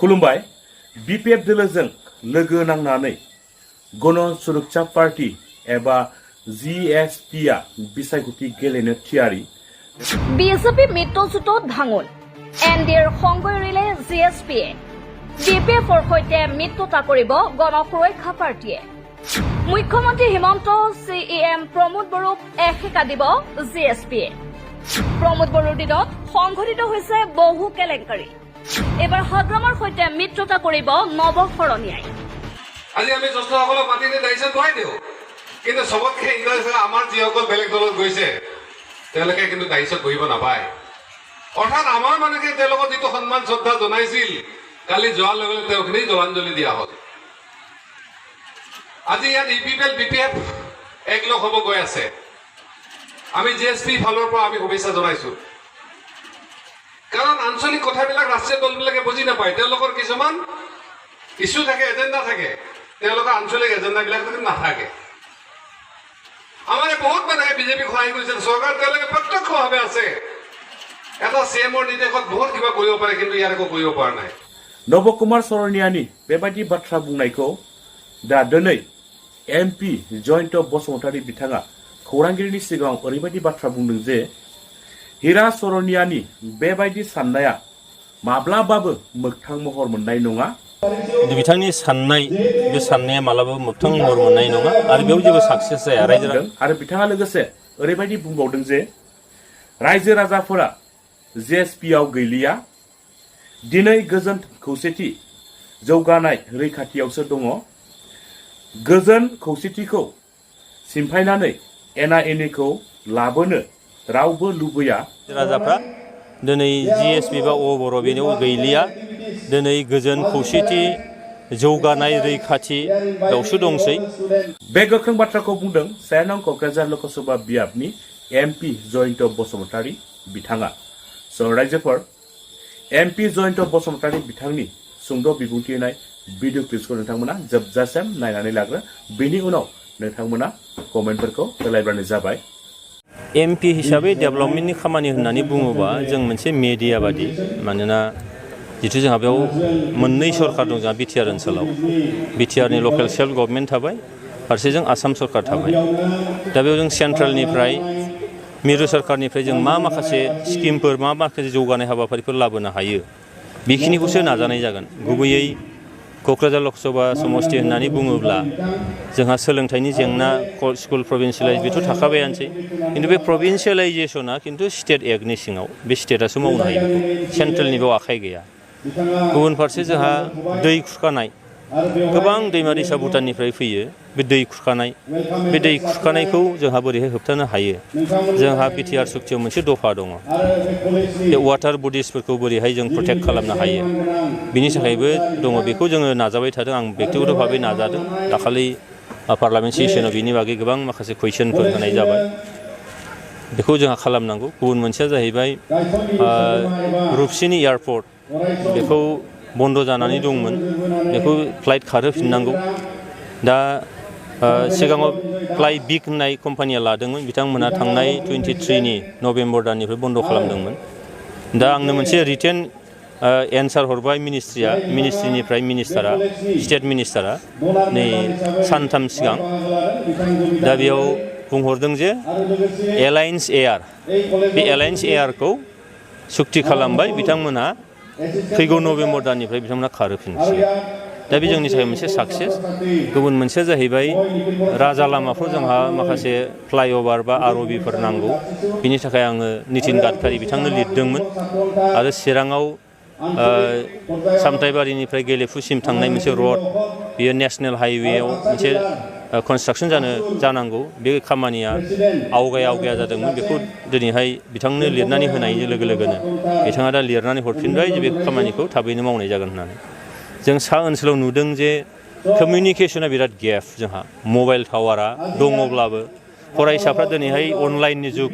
खुलुमबाय बीपीएफ दोलोजों लोगो नांनानै गण सुरक्षा पार्टी एबा जीएसपीआ बिसायख'थि गेलेनो थियारि বিজেপি মিত্ৰজোঁটত ভাঙোন এনডিএৰ সংগ এৰিলে জিএছপিয়ে বিপিএফৰ সৈতে মিত্ৰতা কৰিব গণ সুৰক্ষা পাৰ্টীয়ে মুখ্যমন্ত্ৰী হিমন্ত চিএম প্ৰমোদ বড়োক এসেকা দিব জিএছপিয়ে প্ৰমোদ বড়োৰ দিনত সংঘটিত হৈছে বহু কেলেংকাৰী এবাৰ হদ্ৰমৰ সৈতে মিত্ৰতা কৰিব নৱশৰণীয়াই আজি আমি জ্যেষ্ঠসকলক মাতি দায়িত্ব খুৱাই দিওঁ কিন্তু সবতকৈ ইংৰাজী আমাৰ যিসকল বেলেগ দলত গৈছে তেওঁলোকে কিন্তু দায়িত্বত বহিব নাপায় অৰ্থাৎ আমাৰ মানুহে তেওঁলোকক যিটো সন্মান শ্ৰদ্ধা জনাইছিল কালি যোৱাৰ লগে লগে তেওঁখিনি জলাঞ্জলি দিয়া হ'ল আজি ইয়াত ইপিপিএল বিপিএফ একলগ হ'ব গৈ আছে আমি জিএছপি ফালৰ পৰা আমি শুভেচ্ছা জনাইছো কাৰণ আঞ্চলিক কথাবিলাক ৰাষ্ট্ৰীয় দলবিলাকে বুজি নাপায় তেওঁলোকৰ কিছুমান ইছ্যু থাকে এজেণ্ডা থাকে তেওঁলোকৰ আঞ্চলিক এজেণ্ডাবিলাক নাথাকে আমাৰ বহুত মানুহে বিজেপি সহায় কৰিছে চৰকাৰ তেওঁলোকে প্ৰত্যক্ষভাৱে আছে এটা চিএমৰ নিৰ্দেশত বহুত কিবা কৰিব পাৰে কিন্তু ইয়াৰ একো কৰিব পৰা নাই नबकुमार सरनियानि बेबायदि बाथ्रा बुंनायखौ दा दिनै एमपि जयन्त बसुमतारी बिथाङा खौरांगिरिनि सिगाङाव ओरैबायदि बाथ्रा बुंदों जे हिरा सरनियानि बेबायदि साननाया माब्लाबाबो मोगथां महर मोननाय नङा बिथांनि साननाय बे साननाया मालाबाबो मोगथां महर मोननाय नङा आरो बेयाव जेबो साक्सेस जाया रायजो आरो बिथाङा लोगोसे ओरैबायदि बुंबावदों जे रायजो राजाफोरा जेएसपिआव गैलिया दिनै गोजोन खौसेथि जौगानाय रैखाथियावसो दङ गोजोन खौसेथिखौ सिमफायनानै एना एनिखौ लाबोनो रावबो लुबैया राजाफ्रा दिनै जीएसपी बा अ बर' बेयाव गैलिया दिनै गोजोन खौसेथि जौगानाय रैखाथि बेयावसो दंसै बे गोख्रों बाथ्राखौ बुंदों 1 नं क'क्राझार लोकसभा बियाबनि एमपि जयन्त बसुमतारी बिथाङा रायजोफोर एमपि जयन्त बसुमतारी बिथांनि सुंद' बिबुंथि होनाय भिडिअ क्लिप्सखौ नोंथांमोना जोबजासिम नायनानै लाग्रो बेनि उनाव नोंथांमोना कमेन्टफोरखौ होलायबानो जाबाय एमपि हिसाबै डेभेलपमेन्टनि खामानि होननानै बुङोबा जों मोनसे मेडिया बादि मानोना जिथु जोंहा बेयाव मोननै सरकार दं जोंहा बिटिआर ओनसोलाव बिटिआरनि लकेल सेल्फ गभर्नमेन्ट थाबाय फारसेजों आसाम सरकार थाबाय दा बेयाव जों सेन्ट्रेलनिफ्राय मिरु सरकारनिफ्राय जों मा माखासे स्किमफोर मा माखासे जौगानाय हाबाफारिफोर लाबोनो हायो बेखिनिखौसो नाजानाय जागोन गुबैयै क'क्राझार लकसभा समष्टि होननानै बुङोब्ला जोंहा सोलोंथाइनि जेंना स्कुल प्रभिन्सियेलाइज बेथ' थाखाबायानोसै खिन्थु बे प्रभिन्सियेलाइजेसना खिन्थु स्टेट एक्टनि सिङाव बे स्टेटआसो मावनो हायो सेन्ट्रेलनि बेयाव आखाइ गैया गुबुन फारसे जोंहा दै खुरखानाय गोबां दैमा दैसा भुटाननिफ्राय फैयो बे दै खुरखानायखौ जोंहा बोरैहाय होबथानो हायो जोंहा बिटिआर सुक्तियाव मोनसे दफा दङ बे वाटार बडिसफोरखौ बोरैहाय जों प्रटेक्ट खालामनो हायो बिनि थाखायबो दङ बेखौ जोङो नाजाबाय थादों आं बेक्तिगत भाबै नाजादों दाखालि पार्लामेन्ट सेसनाव बिनि बागै गोबां माखासे कुइसनफोर होनाय जाबाय बेखौ जोंहा खालामनांगौ गुबुन मोनसेया जाहैबाय रुपसिनि एयारपर्ट बेखौ बन्द जानानै दंमोन बेखौ फ्लाइट खारहोफिननांगौ दा सिगाङाव फ्लाइ बिग होननाय कम्पानिया लादोंमोन बिथांमोना थांनाय 23नि नभेम्बर दाननिफ्राय बन्द खालामदोंमोन दा आंनो मोनसे रिटेन एन्सार हरबाय मिनिस्ट्रिनिफ्राय मिनिस्टारा स्टेट मिनिस्टारा नै सानथाम सिगां दा बेयाव बुंहरदों जे एलायन्स एयार बे एलायन्स एयारखौ सुक्ति खालामबाय बिथांमोनहा फैगौ नभेम्बर दाननिफ्राय बिथांमोना खारहोफिनसै दा बे जोंनि थाखाय मोनसे साक्सेस गुबुन मोनसेया जाहैबाय राजा लामाफ्राव जोंहा माखासे फ्लाइअभार बा आरअबिफोर नांगौ बिनि थाखाय आङो नितिन गाडकारि बिथांनो लिरदोंमोन आरो चिराङाव सामथाइबारिनिफ्राय गेलेफुसिम थांनाय मोनसे रड बेयो नेशनेल हाइवेआव मोनसे कनस्ट्राक्सन जानांगौ बे खामानिया आवगाया जादोंमोन बेखौ दिनैहाय बिथांनो लिरनानै होनायनि लोगो लोगोनो बिथाङा दा लिरनानै हरफिनबाय जे बे खामानिखौ थाबैनो मावनाय जागोन होननानै जों सा ओनसोलाव नुदों जे कमिउनिकेशना बिराद गेप जोंहा मबाइल टावारा दङब्लाबो फरायसाफ्रा दिनैहाय अनलाइननि जुग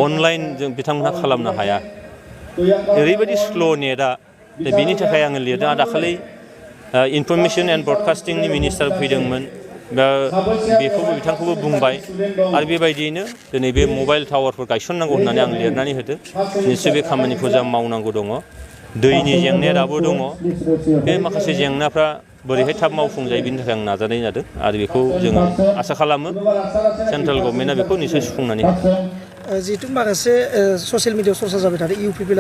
अनलाइन जों बिथांमोनहा खालामनो हाया ओरैबायदि स्ल' नेटआ बेनि थाखाय आङो लिरदों दाखालि इनफरमेसन एन्ड ब्रडकास्टिंनि मिनिस्टार फैदोंमोन दा बेखौबो बिथांखौबो बुंबाय आरो बेबायदियैनो दिनै बे मबाइल टावारफोर गायसननांगौ होननानै आं लिरनानै होदों निश्चय बे खामानिखौ जों मावनांगौ दङ दैनि जेंनाया दाबो दङ बे माखासे जेंनाफ्रा बोरैहाय थाब मावफुंजायो बिनि थाखाय आं नाजानाय जादों आरो बेखौ जोङो आसा खालामो सेन्ट्रेल गभर्नमेन्टआ बेखौ निश्चय सुफुंनानै होगोन। जिहेतु माखासे ससियेल मिडियायाव चर्चा जाबाय थादों इउ पि पि एल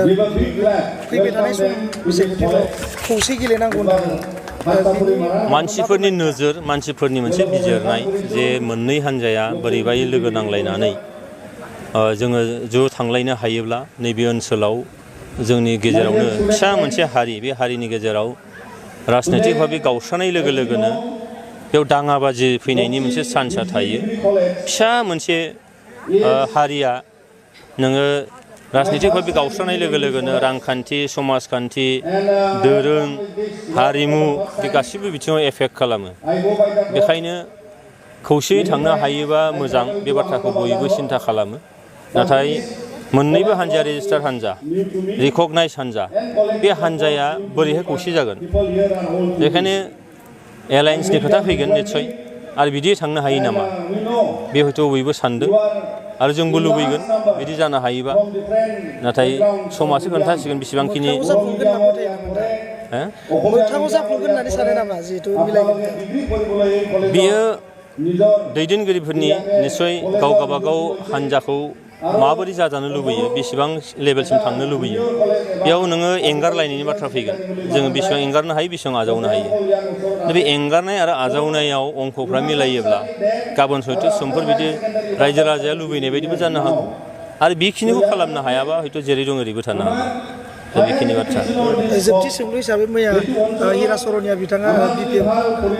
फैबाय थानाय सम बिसायख'थियाव खौसे गेलेनांगौ होननानै मानसिफोरनि नोजोर मानसिफोरनि मोनसे बिजिरनाय जे मोननै हान्जाया बोरैबायै लोगो नांलायनानै जोङो ज' थांलायनो हायोब्ला नैबे ओनसोलाव जोंनि गेजेरावनो फिसा मोनसे हारि बे हारिनि गेजेराव राजनैतिक भाबै गावस्रानाय लोगो लोगोनो बेयाव दाङाबाजि फैनायनि मोनसे चान्सआ थायो। फिसा मोनसे हारिया नोङो राजनैतिक भाबै गावस्रानाय लोगो लोगोनो रांखान्थि समाजखान्थि दोरों हारिमु बे गासिबो बिथिङाव एफेक्ट खालामो। बेखायनो खौसेयै थांनो हायोबा मोजां बे बाथ्राखौ बयबो सिन्था खालामो। नाथाय मोननैबो हान्जाया रेजिस्टार हान्जा रिकगनाइज हान्जा बे हान्जाया बोरैहाय खौसे जागोन बेखायनो एलायन्सनि खोथा फैगोन निस्सय आरो बिदि थांनो हायो नामा बे हयथ' बयबो सानदों आरो जोंबो लुबैगोन बिदि जानो हायोबा नाथाय समासो खोन्थासिगोन बेसेबांखिनि बियो दैदेनगिरिफोरनि निस्सय गाव गावबागाव हान्जाखौ माबोरै जाजानो लुबैयो बेसेबां लेभेलसिम थांनो लुबैयो बेयाव नोङो एंगारलायनायनि बाथ्रा फैगोन जोङो बेसेबां एंगारनो हायो बेसेबां आजावनो हायो दा बे एंगारनाय आरो आजावनायाव अंकफ्रा मिलायोब्ला गाबोन हयथ' समफोर बिदि रायजो राजाया लुबैनाय बायदिबो जानो हागौ आरो बेखिनिखौ खालामनो हायाबा हयथ' जेरै दं ओरैबो थानो हागौ दा बेखिनि बाथ्रा जोबथि सोंलु हिसाबै मैया हिरा सरनिया बिथाङा BPF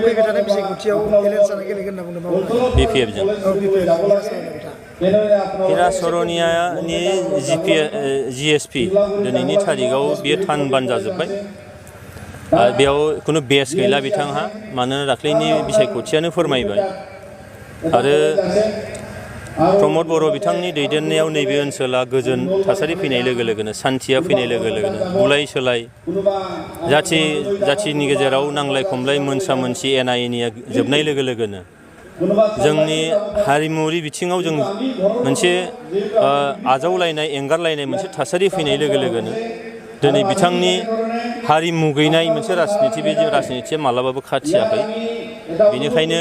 फैबाय थानाय बिसायख'थियाव एलायन्स जाना गेलेगोन होनना बुंदों BPFजों हिरा सरनियानि GSP दिनैनि थारिखआव बियो थान जाजोब्बाय बेयाव खुनु बेस गैला बिथांहा मानोना दाख्लैनि बिसायख'थियानो फोरमायबाय आरो प्रमद बर' बिथांनि दैदेननायाव नैबे ओनसोला गोजोन थासारि फैनाय लोगो लोगोनो सान्थिया फैनाय लोगो लोगोनो बुलाय सोलाय जाथिनि गेजेराव नांलाय खमलाय मोनसा मोनसि एना एनिया जोबनाय लोगो लोगोनो जोंनि हारिमुवारि बिथिङाव जों मोनसे आजावलायनाय एंगारलायनाय मोनसे थासारि फैनाय लोगो लोगोनो दिनै बिथांनि हारिमु गैनाय मोनसे राजनिथि बे राजनिथिया मालाबाबो खाथियाखै बेनिखायनो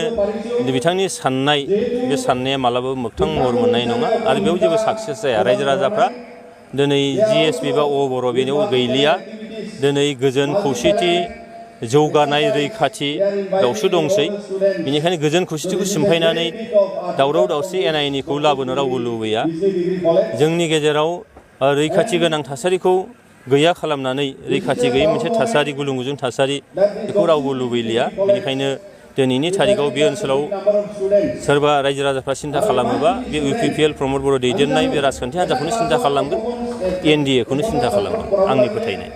बिथांनि साननाय बे साननाया मालाबाबो मोगथां महर मोननाय नङा आरो बेयाव जेबो साक्सेस जाया रायजो राजाफ्रा दिनै GSP बा बर' बेयाव गैलिया दिनै गोजोन खौसेथि जौगानाय रैखाथि बेयावसो दंसै बेनिखायनो गोजोन खौसेथिखौ सिमफायनानै दावराव दावसि एना एनिखौ लाबोनो रावबो लुबैया जोंनि गेजेराव रैखाथि गोनां थासारिखौ गैया खालामनानै रैखाथि गैयै मोनसे थासारि गुलुं गुजुं थासारि बेखौ रावबो लुबैलिया बेनिखायनो दिनैनि थारिखआव बे ओनसोलाव सोरबा रायजो राजाफ्रा सिन्था खालामोबा बे UPPL प्रमद बर' दैदेननाय बे राजखान्थि हान्जाखौनो सिन्था खालामगोन NDA खौनो सिन्था खालामगोन आंनि फोथायनाय